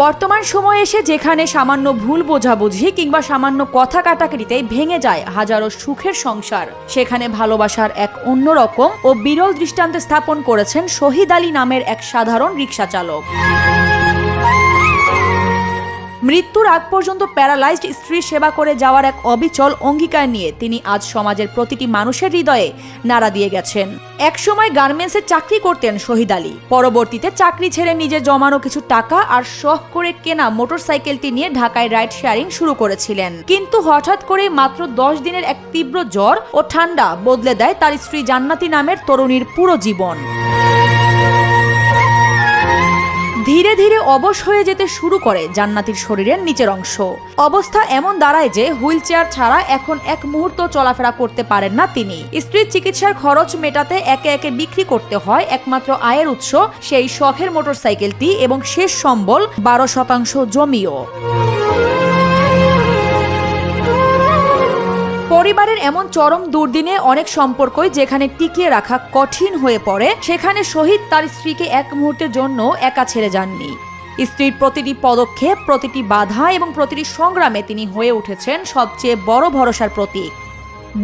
বর্তমান সময়ে এসে যেখানে সামান্য ভুল বোঝাবুঝি কিংবা সামান্য কথা কাটাকাটিতে ভেঙে যায় হাজারো সুখের সংসার, সেখানে ভালোবাসার এক অন্যরকম ও বিরল দৃষ্টান্ত স্থাপন করেছেন শহীদ আলী নামের এক সাধারণ রিকশা চালক। মৃত্যুর আগ পর্যন্ত প্যারালাইজড স্ত্রীর সেবা করে যাওয়ার এক অবিচল অঙ্গীকার নিয়ে তিনি আজ সমাজের প্রতিটি মানুষের হৃদয়ে নাড়া দিয়ে গেছেন। একসময় গার্মেন্টসে চাকরি করতেন শহীদ আলী। পরবর্তীতে চাকরি ছেড়ে নিজে জমানো কিছু টাকা আর শখ করে কেনা মোটরসাইকেলটি নিয়ে ঢাকায় রাইড শেয়ারিং শুরু করেছিলেন। কিন্তু হঠাৎ করে মাত্র 10 দিনের এক তীব্র জ্বর ও ঠান্ডা বদলে দেয় তার স্ত্রী জান্নাতি নামের তরুণীর পুরো জীবন। ধীরে ধীরে অবশ হয়ে যেতে শুরু করে জান্নাতির শরীরের নিচের অংশ। অবস্থা এমন দাঁড়ায় যে হুইল চেয়ার ছাড়া এখন এক মুহূর্ত চলাফেরা করতে পারেন না তিনি। স্ত্রীর চিকিৎসার খরচ মেটাতে একে একে বিক্রি করতে হয় একমাত্র আয়ের উৎস সেই শখের মোটরসাইকেলটি এবং শেষ সম্বল 12% জমিও। পরিবারের এমন চরম দুর্দিনে অনেক সম্পর্কই যেখানে টিকিয়ে রাখা কঠিন হয়ে পড়ে, সেখানে শহীদ তার স্ত্রীকে এক মুহূর্তের জন্য একা ছেড়ে যাননি। স্ত্রীর প্রতিটি পদক্ষেপ, প্রতিটি বাধা এবং প্রতিটি সংগ্রামে তিনি হয়ে উঠেছেন সবচেয়ে বড় ভরসার প্রতীক।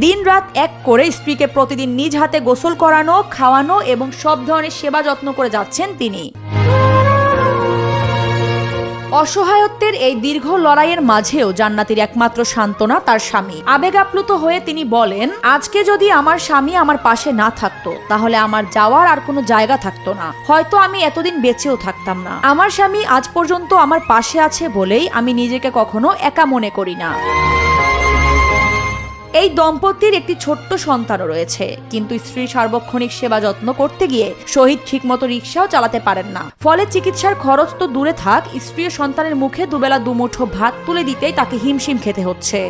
দিন রাত এক করে স্ত্রীকে প্রতিদিন নিজ হাতে গোসল করানো, খাওয়ানো এবং সব ধরনের সেবা যত্ন করে যাচ্ছেন তিনি। অসহায়ত্বের এই দীর্ঘ লড়াইয়ের মাঝেও জান্নাতির একমাত্র সান্ত্বনা তার স্বামী। আবেগ আপ্লুত হয়ে তিনি বলেন, আজকে যদি আমার স্বামী আমার পাশে না থাকতো তাহলে আমার যাওয়ার আর কোনো জায়গা থাকতো না, হয়তো আমি এতদিন বেঁচেও থাকতাম না। আমার স্বামী আজ পর্যন্ত আমার পাশে আছে বলেই আমি নিজেকে কখনো একা মনে করি না। এই দম্পতির একটি ছোট্ট সন্তানও রয়েছে, কিন্তু স্ত্রীর সার্বক্ষণিক সেবা যত্ন করতে গিয়ে শহীদ ঠিকমতো রিকশাও চালাতে পারেন না। ফলে চিকিৎসার খরচ তো দূরে থাক, স্ত্রী ও সন্তানের মুখে দুবেলা দুমুঠো ভাত তুলে দিতেই তাকে হিমশিম খেতে হচ্ছে।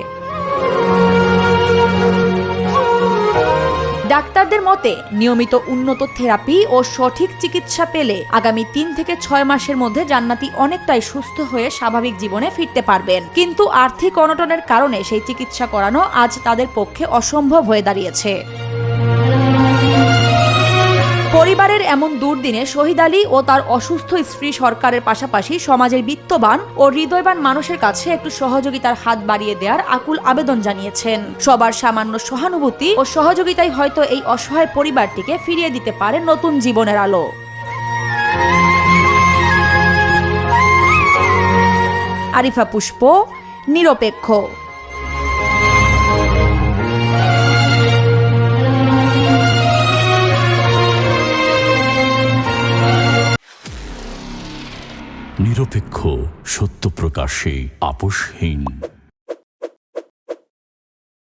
ডাক্তারদের মতে নিয়মিত উন্নত থেরাপি ও সঠিক চিকিৎসা পেলে আগামী 3 থেকে 6 মাসের মধ্যে জান্নাতি অনেকটাই সুস্থ হয়ে স্বাভাবিক জীবনে ফিরতে পারবেন। কিন্তু আর্থিক অনটনের কারণে সেই চিকিৎসা করানো আজ তাদের পক্ষে অসম্ভব হয়ে দাঁড়িয়েছে। পরিবারের এমন দুর্দিনে শহীদ আলী ও তার অসুস্থ স্ত্রী সরকারের পাশাপাশি সমাজের বিত্তবান ও হৃদয়বান মানুষের কাছে একটু সহযোগিতার হাত বাড়িয়ে দেওয়ার আকুল আবেদন জানিয়েছেন। সবার সামান্য সহানুভূতি ও সহযোগিতাই হয়তো এই অসহায় পরিবারটিকে ফিরিয়ে দিতে পারে নতুন জীবনের আলো। আরিফা পুষ্প, নিরপেক্ষ। নিরপেক্ষ, সত্য প্রকাশে আপোষহীন।